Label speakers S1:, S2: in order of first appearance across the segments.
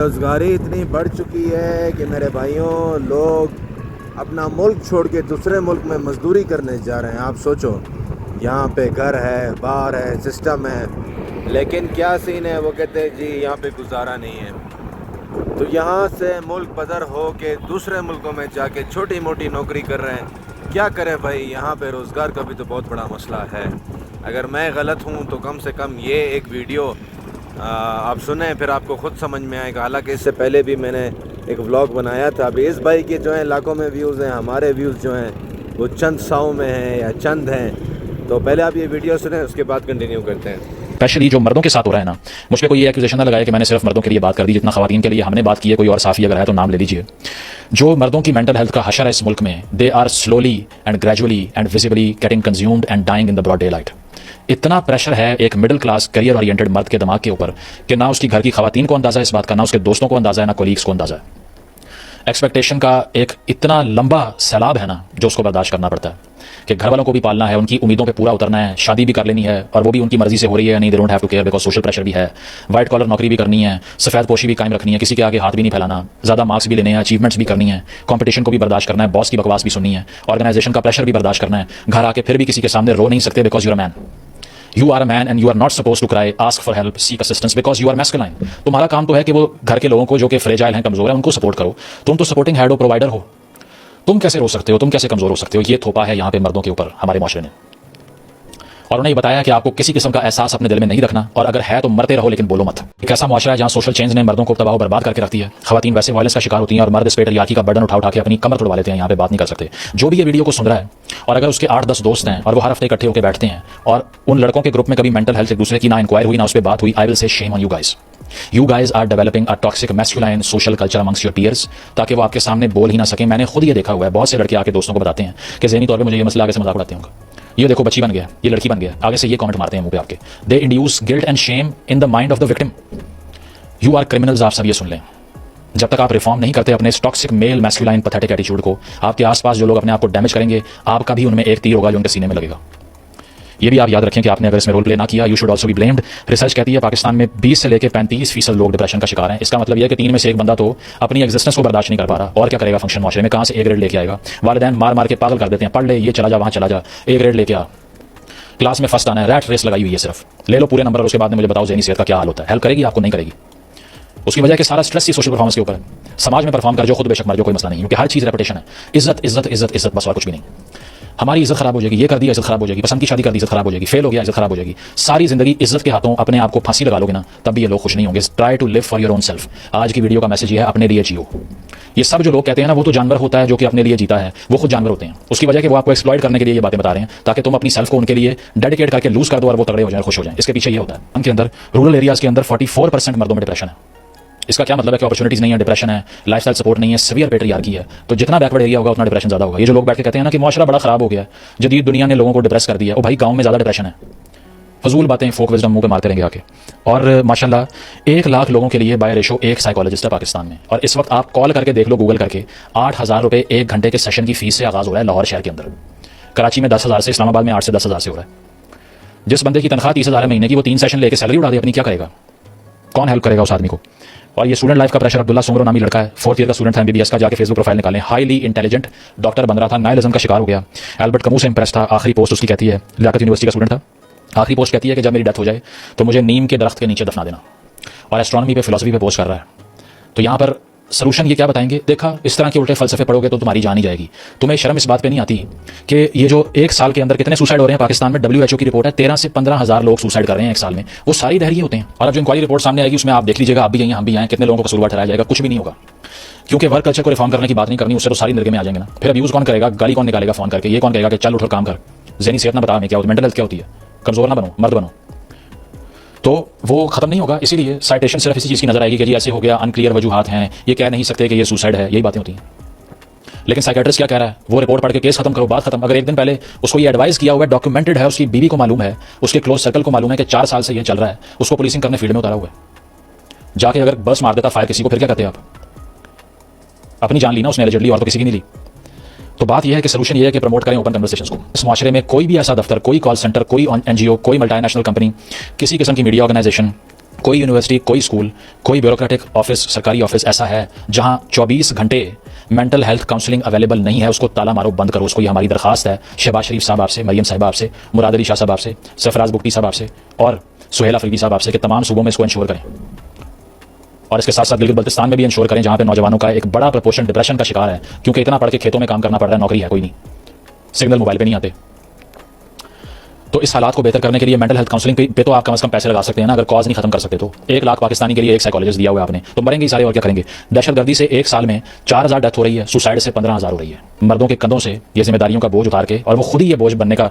S1: बेरोज़गारी इतनी बढ़ चुकी है कि मेरे भाइयों, लोग अपना मुल्क छोड़ के दूसरे मुल्क में मज़दूरी करने जा रहे हैं। आप सोचो, यहाँ पे घर है, बार है, सिस्टम है, लेकिन क्या सीन है, वो कहते हैं जी यहाँ पे गुजारा नहीं है। तो यहाँ से मुल्क बदर हो के दूसरे मुल्कों में जाके छोटी मोटी नौकरी कर रहे हैं। क्या करें भाई, यहाँ पे रोज़गार का भी तो बहुत बड़ा मसला है। अगर मैं गलत हूँ तो कम से कम ये एक वीडियो आप सुने, फिर आपको ख़ुद समझ में आएगा। हालांकि इससे पहले भी मैंने एक व्लॉग बनाया था। अभी इस भाई के जो है लाखों में व्यूज़ हैं, हमारे व्यूज़ जो हैं वो चंद सौ में हैं या चंद हैं। तो पहले आप ये वीडियो सुने, उसके बाद कंटिन्यू करते हैं।
S2: स्पेशली जो मर्दों के साथ हो रहा है ना, मुझ पे कोई ये एक्यूजेशन ना लगाया कि मैंने सिर्फ मर्दों के लिए बात कर दी। जितना खवातीन के लिए हमने बात की है, कोई और साफी अगर है तो नाम ले लीजिए। जो मर्दों की मेंटल हेल्थ का हशर है इस मुल्क में, they are slowly and gradually and visibly getting consumed and dying in the broad daylight. इतना प्रेशर है एक मिडिल क्लास करियर ओरिएंटेड मर्द के दिमाग के ऊपर कि ना उसकी घर की खवातीन को अंदाजा है इस बात का, ना उसके दोस्तों को अंदाजा है, ना कोलीग्स को अंदाजा है। एक्सपेक्टेशन का एक इतना लंबा सैलाब है ना जो उसको बर्दाश्त करना पड़ता है कि घर वालों को भी पालना है, उनकी उम्मीदों पे पूरा उतरना है, शादी भी कर लेनी है और वो भी उनकी मर्जी से हो रही है, नहीं they don't have to care because social pressure भी है। वाइट कॉलर नौकरी भी करनी है, सफेद पोशी भी कायम रखनी है, किसी के आगे हाथ भी नहीं फैलाना, ज्यादा मार्क्स भी लेने हैं, अचीवमेंट्स भी करनी है, कंपटीशन को भी बर्दाश्त करना है, बॉस की बकवास भी सुननी है, ऑर्गेनाइजेशन का प्रेशर भी बर्दाश्त करना है, घर आके फिर भी किसी के सामने रो नहीं सकते because you are a man. You are a man and you are not supposed to cry, ask for help, seek assistance because you are masculine। तुम्हारा काम तो है कि वो घर के लोगों को जो कि फ्रेजाइल हैं, कमजोर हैं, उनको सपोर्ट करो। तुम तो सपोर्टिंग हेड हो, प्रोवाइडर हो। तुम कैसे रो सकते हो, तुम कैसे कमजोर हो सकते हो? ये थोपा है यहाँ पे मर्दों के ऊपर हमारे माशरे ने। और उन्हें बताया कि आपको किसी किस्म का एहसास अपने दिल में नहीं रखना, और अगर है तो मरते रहो लेकिन बोलो मत। एक ऐसा माशरा है जहाँ सोशल चेंज ने मर्दों को तबाह बर्बाद करके रखती है। खवातीन वैसे वायलेंस का शिकार होती हैं और मर्द इस पेट्रियार्की का बर्डन उठा के अपनी कमर तोड़वा लेते हैं। यहाँ पे बात नहीं कर सकते। जो भी ये वीडियो को सुन रहा है और अगर उसके 8-10 दोस्त हैं और वो हर हफ्ते इकट्ठे होकर बैठते हैं और उन लड़कों के ग्रुप में कभी मेंटल हेल्थ एक दूसरे की ना इंक्वायर हुई, ना उस पर बात हुई, I will say shame on you guys. You guys are developing a toxic masculine social culture amongst your peers ताकि वो आपके सामने बोल ही ना सकें। मैंने खुद ये देखा हुआ है, बहुत से लड़के आके दोस्तों को बताते हैं कि ज़हनी तौर पे मुझे ये मसला आगे से मजाक उड़ाते होंगे, ये देखो बच्ची बन गया, ये लड़की बन गया, आगे से ये कमेंट मारते हैं मुंह पे आपके। They induce guilt and shame in the mind of the victim. You are criminals. आप सब ये सुन लें। जब तक आप रिफॉर्म नहीं करते अपने इस toxic male masculine pathetic attitude को, आपके आसपास जो लोग अपने आप को डैमेज करेंगे, आपका भी उनमें एक तीर होगा जो उनके सीने में लगेगा। ये भी आप याद रखें कि आपने अगर इसमें रोल प्ले ना किया, you should also be blamed. Research कहती है पाकिस्तान में 20 से लेकर 35% लोग डिप्रेशन का शिकार हैं। इसका मतलब यह है कि 3 में से एक बंदा तो अपनी एग्जिस्टेंस को बर्दाश्त नहीं कर पा रहा, और क्या करेगा फंक्शन माशरे में, कहाँ से ए ग्रेड लेके आएगा। वालिदैन मार मार के पागल कर देते हैं, पढ़ ले, ये चला जा, वहाँ चला जा, ए ग्रेड लेके आ, क्लास में फर्स्ट आना है, रैट रेस लगाई हुई है, सिर्फ ले लो पूरे नंबर और उसके बाद में मुझे बताओ ज़हनी सेहत का क्या हाल होता है। हेल्प करेगी आपको? नहीं करेगी। उसकी वजह कि सारा स्ट्रेस ही सोशल परफॉर्मेंस के ऊपर है। समाज में परफॉर्म कर जो खुद बेशक मर जो, कोई मसला नहीं, क्योंकि हर चीज़ रेपुटेशन है। इज्जत इज्जत इज्जत इज्जत, बस और कुछ भी नहीं। हमारी इज्जत खराब हो जाएगी, ये कर दिया इज्जत खराब हो जाएगी, पसंद की शादी कर दी इज्जत खराब हो जाएगी, फेल हो गया इज्जत खराब हो जाएगी। सारी जिंदगी इज्जत के हाथों अपने आप को फांसी लगा लोगे ना, तब भी ये लोग खुश नहीं होंगे। Try to live for your own self. आज की वीडियो का मैसेज ये है, अपने लिए जियो। ये सब जो लोग कहते हैं ना वो तो जानवर होता है जो कि अपने लिए जीता है, वो खुद जानवर होते हैं। उसकी वजह कि वो आपको एक्सप्लॉइट करने के लिए ये बातें बता रहे हैं ताकि तुम अपनी सेल्फ को उनके लिए डेडिकेट करके लूज कर दो और वो तगड़े हो जाए, खुश हो जाए। इसके पीछे ये होता है। उनके अंदर रूरल एरियाज के अंदर 44% मर्दों में डिप्रेशन है। इसका क्या मतलब है कि अपॉर्चुनिटीज नहीं है, डिप्रेशन है, लाइफस्टाइल सपोर्ट नहीं है, सीवियर पेट्रियार्की है। तो जितना बैकवर्ड एरिया होगा उतना डिप्रेशन ज्यादा होगा। ये जो लोग बैठ के कहते हैं ना कि माशरा बड़ा खराब हो गया, जदीद दुनिया ने लोगों को डिप्रेस कर दिया, ओ भाई गांव में ज्यादा डिप्रेशन है। फजूल बातें फोक विजडम मुंह पे मारते रहेंगे आके। और माशाल्लाह 1 लाख लोगों के लिए बाय रेशो एक साइकोलॉजिस्ट है पाकिस्तान में। और इस वक्त आप कॉल करके देख लो, गूगल करके, 8,000 रुपए 1 घंटे के सेशन की फीस से आगाज हो रहा है लाहौर शहर के अंदर। कराची में 10,000 से, इस्लामाबाद में 8 से 10,000 से हो रहा है। जिस बंदे की तनख्वाह 30,000 है महीने की, वो 3 सेशन लेके सैलरी उड़ा दे अपनी, क्या करेगा? कौन हेल्प करेगा उस आदमी को? और ये स्टूडेंट लाइफ का प्रेशर, अब्दुल्ला सुमरो नामी लड़का है, 4th ईयर का स्टूडेंट था MBBS का, जाके फेसबुक प्रोफाइल निकालें, हाईली इंटेलिजेंट डॉक्टर बन रहा था, नाइलिज्म का शिकार हो गया, एल्बर्ट कमू से इंप्रेस था। आखिरी पोस्ट उसकी कहती है, लियाकत यूनिवर्सिटी का स्टूडेंट था, आखिरी पोस्ट कहती है कि जब मेरी डेथ हो जाए तो मुझे नीम के दरख्त के नीचे दफना देना। और एस्ट्रोनॉमी पे, फिलोसफी पे पोस्ट कर रहा है। तो यहाँ पर सलूशन ये क्या बताएंगे? देखा, इस तरह के उल्टे फलसफे पढ़ोगे तो तुम्हारी जान ही जाएगी। तुम्हें शर्म इस बात पे नहीं आती कि ये जो 1 साल के अंदर कितने सुसाइड हो रहे हैं पाकिस्तान में? WHO की रिपोर्ट है 13 से 15,000 लोग सुसाइड कर रहे हैं 1 साल में। वो सारी दहरिए होते हैं। और अब जो इंक्वायरी रिपोर्ट सामने आएगी उसमें आप देख लीजिएगा, आप भी आइए, हम भी आए, कितने लोगों को कसूरवार ठहराया जाएगा? कुछ भी नहीं होगा, क्योंकि वर्क कल्चर को रिफॉर्म करने की बात नहीं करनी, उससे तो सारी निर्गे में आ जाएंगे ना। फिर अब्यूज कौन करेगा? गाली कौन निकालेगा फोन करके? ये कौन कहेगा कि चल उठो काम कर? ज़हनी सेहत ना बता हमें क्या होती है, मेंटल हेल्थ क्या होती है, कमजोर ना बनो, मर्द बनो। तो वो खत्म नहीं होगा। इसीलिए साइटेशन सिर्फ इसी चीज़ की नजर आएगी कि जी ऐसे हो गया, अनक्लियर वजूहात हैं, ये कह नहीं सकते कि ये सुसाइड है, यही बातें होती हैं। लेकिन साइकेट्रिस्ट क्या कह रहा है? वो रिपोर्ट पढ़ के केस खत्म करो, बात खत्म। अगर एक दिन पहले उसको ये एडवाइस किया हुआ है, डॉक्यूमेंटेड है, उसकी बीवी को मालूम है, उसके क्लोज सर्कल को मालूम है कि 4 साल से ये चल रहा है, उसको पुलिसिंग करने फील्ड में उतारा हुआ है, जाके अगर बस मार देता फायर किसी को, फिर क्या कहते हैं आप? अपनी जान ली ना उसने एलिजिडली, और तो किसी की नहीं ली। तो बात यह है कि सोल्यूशन ये है कि प्रमोट करें ओपन कन्वर्सेशंस को। इस माशरे में कोई भी ऐसा दफ्तर, कोई कॉल सेंटर, कोई NGO, कोई मल्टीनेशनल कंपनी, किसी किस्म की मीडिया ऑर्गेनाइजेशन कोई यूनिवर्सिटी, कोई स्कूल, कोई ब्यूरोक्रेटिक ऑफिस, सरकारी ऑफिस ऐसा है जहां 24 घंटे मेंटल हेल्थ काउंसलिंग अवेलेबल नहीं है, उसको ताला मारो, बंद करो उसको। ये हमारी दरखास्त है शहबाज शरीफ साहब आपसे, मरियम साहिबा आपसे, मुराद अली शाह साहब आपसे, सरफराज बुगटी साहब आपसे और सुहेल अफरीदी साहब आपसे कि तमाम सूबों में इसको इंश्योर करें। और इसके साथ साथ गिलगित बल्तिस्तान में भी इंश्योर करें जहां पे नौजवानों का एक बड़ा प्रपोर्शन डिप्रेशन का शिकार है, क्योंकि इतना पढ़ के खेतों में काम करना पड़ रहा है, नौकरी है कोई नहीं, सिग्नल मोबाइल पे नहीं आते। तो इस हालात को बेहतर करने के लिए मेंटल हेल्थ काउंसलिंग पे तो आप कम से कम पैसे लगा सकते हैं ना, अगर कॉज नहीं खत्म कर सकते तो। 1 लाख पाकिस्तानी के लिए एक साइकोलॉजिस्ट दिया हुआ है आपने, तो मरेंगे ही सारे और क्या करेंगे। दहशतगर्दी से एक साल में 4000 डेथ हो रही है, सुसाइड से 15000 हो रही है। मर्दों के कंधों से ये जिम्मेदारियों का बोझ उतार के, और वो खुद ही ये बोझ बनने का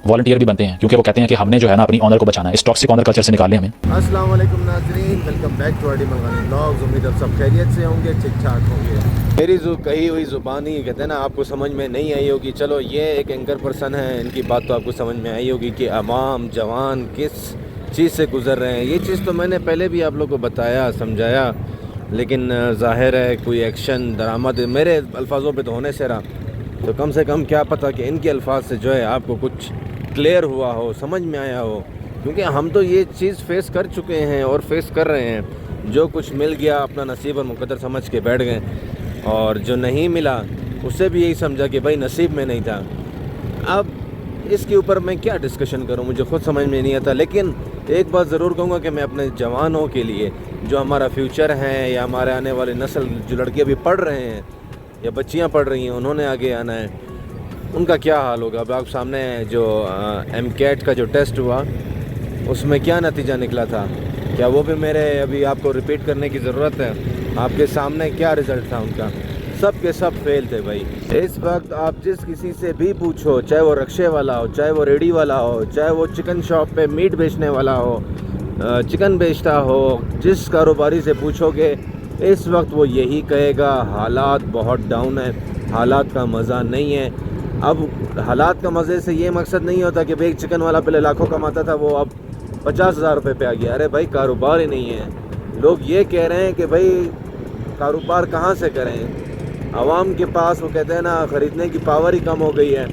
S2: वॉलंटियर भी बनते हैं, क्योंकि वो कहते हैं कि हमने जो है ना अपनी ऑनर को बचाना है, इस टॉक्सिक ऑनर कल्चर से निकालने हमें।
S1: अस्सलाम वालेकुम नाज़रीन, वेलकम बैक टू आरडी मंगानी ब्लॉग्स। उम्मीद है सब खैरियत से होंगे, ठीक ठाक होंगे। मेरी जो कही हुई ज़ुबानी कहते हैं ना, आपको समझ में नहीं आई होगी। चलो ये एक एंकर पर्सन है, इनकी बात तो आपको समझ में आई होगी कि अवाम जवान किस चीज़ से गुजर रहे हैं। ये चीज़ तो मैंने पहले भी आप लोग को बताया, समझाया, लेकिन ज़ाहिर है कोई एक्शन दरामद मेरे अल्फाजों पे तो होने से रहा, तो कम से कम क्या पता कि इनके अल्फाज से जो है आपको कुछ क्लियर हुआ हो, समझ में आया हो। क्योंकि हम तो ये चीज़ फेस कर चुके हैं और फेस कर रहे हैं। जो कुछ मिल गया अपना नसीब और मुकद्दर समझ के बैठ गए, और जो नहीं मिला उससे भी यही समझा कि भाई नसीब में नहीं था। अब इसके ऊपर मैं क्या डिस्कशन करूं, मुझे खुद समझ में नहीं आता। लेकिन एक बात ज़रूर कहूँगा कि मैं अपने जवानों के लिए, जो हमारा फ्यूचर है या हमारे आने वाली नस्ल, जो लड़के अभी पढ़ रहे हैं या बच्चियाँ पढ़ रही हैं, उन्होंने आगे आना है, उनका क्या हाल होगा। अब आप सामने जो MCAT का जो टेस्ट हुआ उसमें क्या नतीजा निकला था, क्या वो भी मेरे अभी आपको रिपीट करने की ज़रूरत है? आपके सामने क्या रिज़ल्ट था उनका, सब के सब फेल थे भाई। इस वक्त आप जिस किसी से भी पूछो, चाहे वो रक्शे वाला हो, चाहे वो रेडी वाला हो, चाहे वो चिकन शॉप पे मीट बेचने वाला हो, चिकन बेचता हो, जिस कारोबारी से पूछोगे इस वक्त वो यही कहेगा, हालात बहुत डाउन है, हालात का मज़ा नहीं है। अब हालात का मज़े से ये मकसद नहीं होता कि भाई एक चिकन वाला पहले लाखों कमाता था, वो अब 50,000 रुपये पे आ गया। अरे भाई कारोबार ही नहीं है। लोग ये कह रहे हैं कि भाई कारोबार कहाँ से करें, आवाम के पास वो कहते हैं ना ख़रीदने की पावर ही कम हो गई है।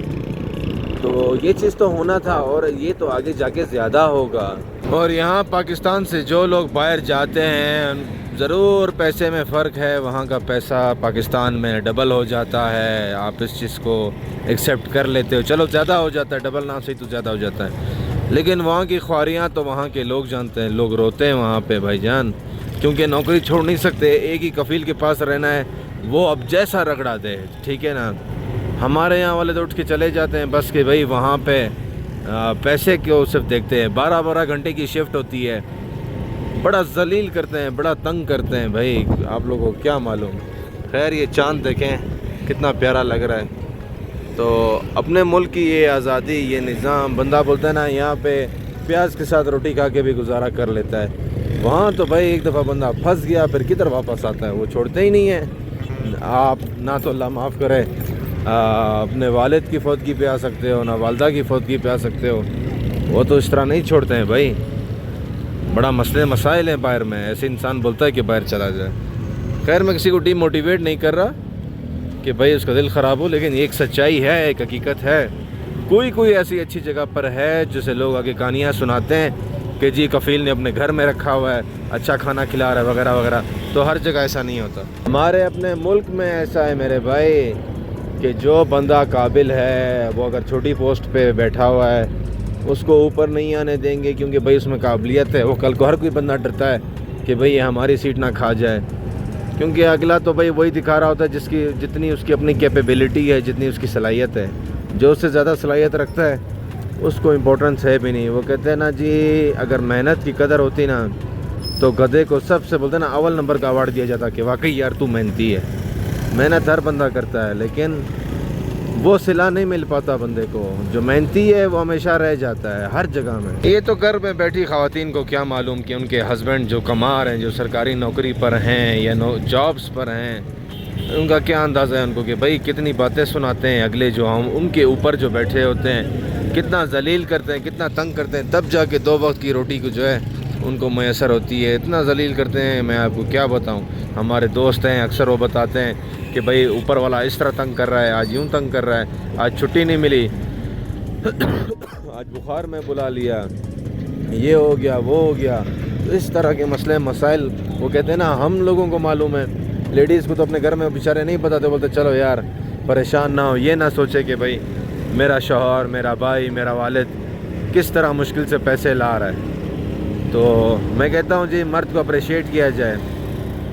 S1: तो ये चीज़ तो होना था, और ये तो आगे जाके ज़्यादा होगा। और यहाँ पाकिस्तान से जो लोग बाहर जाते हैं, ज़रूर पैसे में फ़र्क है, वहाँ का पैसा पाकिस्तान में डबल हो जाता है। आप इस चीज़ को एक्सेप्ट कर लेते हो, चलो ज़्यादा हो जाता है, डबल ना सही तो ज़्यादा हो जाता है। लेकिन वहाँ की ख्वारियाँ तो वहाँ के लोग जानते हैं। लोग रोते हैं वहाँ पे भाईजान, क्योंकि नौकरी छोड़ नहीं सकते, एक ही कफ़ील के पास रहना है, वो अब जैसा रगड़ा दे, ठीक है ना। हमारे यहाँ वाले तो उठ के चले जाते हैं बस कि भाई वहाँ पे पैसे क्यों सिर्फ देखते हैं। 12-12 घंटे की शिफ्ट होती है, बड़ा जलील करते हैं, बड़ा तंग करते हैं भाई, आप लोगों को क्या मालूम। खैर ये चांद देखें कितना प्यारा लग रहा है। तो अपने मुल्क की ये आज़ादी, ये निज़ाम, बंदा बोलता है ना यहाँ पे प्याज के साथ रोटी खा के भी गुजारा कर लेता है। वहाँ तो भाई एक दफ़ा बंदा फंस गया फिर किधर वापस आता है, वो छोड़ते ही नहीं है। आप ना तो अल्लाह माफ़ करे अपने वालिद की फौतगी पे आ सकते हो, ना वालदा की फौतगी पे आ सकते हो, वो तो इस तरह नहीं छोड़ते हैं भाई। बड़ा मसले मसाइल हैं बाहर में, ऐसे इंसान बोलता है कि बाहर चला जाए। खैर मैं किसी को डीमोटिवेट नहीं कर रहा कि भाई उसका दिल ख़राब हो, लेकिन एक सच्चाई है, एक हकीकत है। कोई ऐसी अच्छी जगह पर है जिसे लोग आगे कहानियाँ सुनाते हैं कि जी कफ़ील ने अपने घर में रखा हुआ है, अच्छा खाना खिला रहा है वगैरह वगैरह, तो हर जगह ऐसा नहीं होता। हमारे अपने मुल्क में ऐसा है मेरे भाई कि जो बंदा काबिल है, वो अगर छोटी पोस्ट पे बैठा हुआ है उसको ऊपर नहीं आने देंगे, क्योंकि भाई उसमें काबिलियत है। वो कल को हर कोई बंदा डरता है कि भाई ये हमारी सीट ना खा जाए, क्योंकि अगला तो भाई वही दिखा रहा होता है जिसकी जितनी उसकी अपनी कैपेबिलिटी है, जितनी उसकी सलाहियत है। जो उससे ज़्यादा सलाहियत रखता है उसको इम्पोर्टेंस है भी नहीं। वो कहते हैं ना जी, अगर मेहनत की कदर होती ना तो गधे को सबसे बोलते हैं ना अव्वल नंबर का अवार्ड दिया जाता कि वाकई यार तू मेहनती है। मेहनत हर बंदा करता है, लेकिन वो सिला नहीं मिल पाता बंदे को। जो मेहनती है वो हमेशा रह जाता है हर जगह में। ये तो घर में बैठी ख़वातीन को क्या मालूम कि उनके हस्बैंड जो कमा रहे हैं, जो सरकारी नौकरी पर हैं या जॉब्स पर हैं, उनका क्या अंदाज़ा है उनको कि भाई कितनी बातें सुनाते हैं अगले जो हम उनके ऊपर जो बैठे होते हैं, कितना जलील करते हैं, कितना तंग करते हैं, तब जाके 2 वक्त की रोटी को जो है उनको मैसर होती है। इतना जलील करते हैं, मैं आपको क्या बताऊँ। हमारे दोस्त हैं, अक्सर वो बताते हैं कि भाई ऊपर वाला इस तरह तंग कर रहा है, आज यूँ तंग कर रहा है, आज छुट्टी नहीं मिली, आज बुखार में बुला लिया, ये हो गया वो हो गया। तो इस तरह के मसले मसाइल वो कहते हैं ना, हम लोगों को मालूम है, लेडीज़ को तो अपने घर में बेचारे नहीं बताते, बोलते चलो यार परेशान ना हो, ये ना सोचे कि भाई मेरा शौहर, मेरा भाई, मेरा वालिद किस तरह मुश्किल से पैसे ला रहा है। तो मैं कहता हूँ जी, मर्द को अप्रिशिएट किया जाए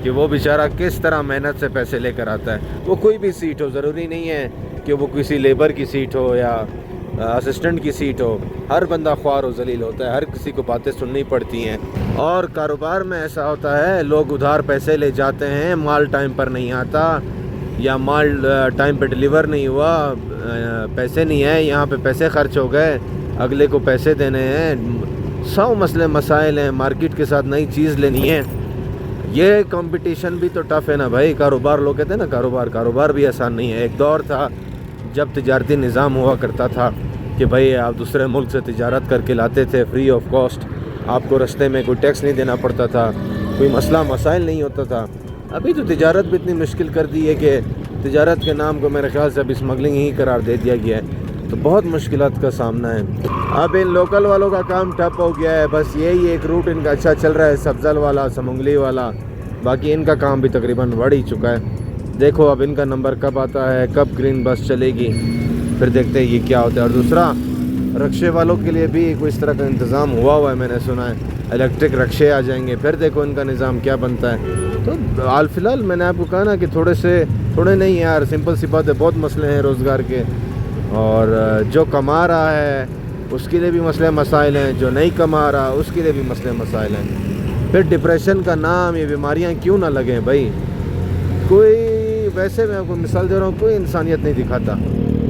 S1: कि वो बेचारा किस तरह मेहनत से पैसे लेकर आता है। वो कोई भी सीट हो, ज़रूरी नहीं है कि वो किसी लेबर की सीट हो या असिस्टेंट की सीट हो, हर बंदा ख्वार और जलील होता है, हर किसी को बातें सुननी पड़ती हैं। और कारोबार में ऐसा होता है, लोग उधार पैसे ले जाते हैं, माल टाइम पर नहीं आता या माल टाइम पे डिलीवर नहीं हुआ, पैसे नहीं है, यहाँ पे पैसे खर्च हो गए, अगले को पैसे देने हैं, 100 मसले मसाइल हैं, मार्केट के साथ नई चीज़ लेनी है। ये कंपटीशन भी तो टफ़ है ना भाई। कारोबार, लोग कहते हैं ना कारोबार भी आसान नहीं है। एक दौर था जब तिजारती निज़ाम हुआ करता था कि भाई आप दूसरे मुल्क से तिजारत करके लाते थे फ्री ऑफ कॉस्ट, आपको रास्ते में कोई टैक्स नहीं देना पड़ता था, कोई मसला मसाइल नहीं होता था। अभी तो तिजारत भी इतनी मुश्किल कर दी है कि तिजारत के नाम को मेरे ख्याल से अभी स्मगलिंग ही करार दे दिया गया है। तो बहुत मुश्किलात का सामना है। अब इन लोकल वालों का काम ठप हो गया है, बस यही एक रूट इनका अच्छा चल रहा है, सब्जल वाला, समंगली वाला, बाकी इनका काम भी तकरीबन बढ़ ही चुका है। देखो अब इनका नंबर कब आता है, कब ग्रीन बस चलेगी, फिर देखते हैं ये क्या होता है। और दूसरा, रक्शे वालों के लिए भी कोई इस तरह का इंतज़ाम हुआ है, मैंने सुना है, इलेक्ट्रिक रक्शे आ जाएंगे, फिर देखो इनका निज़ाम क्या बनता है। तो हाल फिलहाल मैंने आपको कहा ना कि थोड़े नहीं यार, सिंपल सी बात है, बहुत मसले हैं रोज़गार के, और जो कमा रहा है उसके लिए भी मसले मसाइल हैं, जो नहीं कमा रहा उसके लिए भी मसले मसाइल हैं। फिर डिप्रेशन का नाम, ये बीमारियां क्यों ना लगें भाई। कोई, वैसे मैं आपको मिसाल दे रहा हूँ, कोई इंसानियत नहीं दिखाता।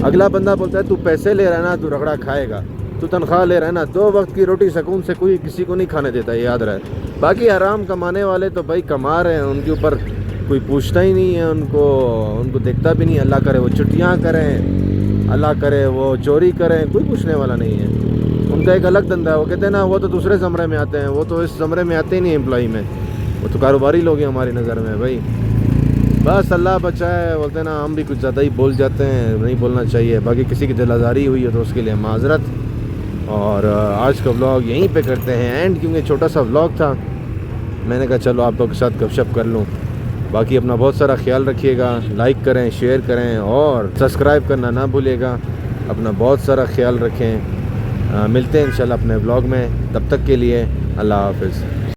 S1: अगला बंदा बोलता है तू पैसे ले रहा है ना, तू रगड़ा खाएगा, तू तनख्वाह ले रहा है ना, 2 वक्त की रोटी सुकून से कोई किसी को नहीं खाने देता, ये याद रहे। बाकी हराम कमाने वाले तो भाई कमा रहे हैं, उनके ऊपर कोई पूछता ही नहीं है, उनको देखता भी नहीं। अल्लाह करे वो छुट्टियाँ करें, अल्लाह करे वो चोरी करें, कोई पूछने वाला नहीं है। उनका एक अलग धंधा है। वो कहते हैं ना, वो तो दूसरे ज़मरे में आते हैं, वो तो इस ज़मरे में आते ही नहीं एम्प्लॉई में, वो तो कारोबारी लोग हैं हमारी नज़र में भाई। बस अल्लाह बचाए, बोलते हैं ना, हम भी कुछ ज़्यादा ही बोल जाते हैं, नहीं बोलना चाहिए। बाकी किसी की दिल आज़ारी हुई है तो उसके लिए माजरत। और आज का व्लॉग यहीं पे करते हैं एंड, क्योंकि छोटा सा व्लॉग था, मैंने कहा चलो आप लोग के साथ गपशप कर लूँ। बाकी अपना बहुत सारा ख्याल रखिएगा, लाइक करें, शेयर करें और सब्सक्राइब करना ना भूलिएगा। अपना बहुत सारा ख्याल रखें। मिलते हैं इंशाल्लाह अपने व्लॉग में, तब तक के लिए अल्लाह हाफ़िज़।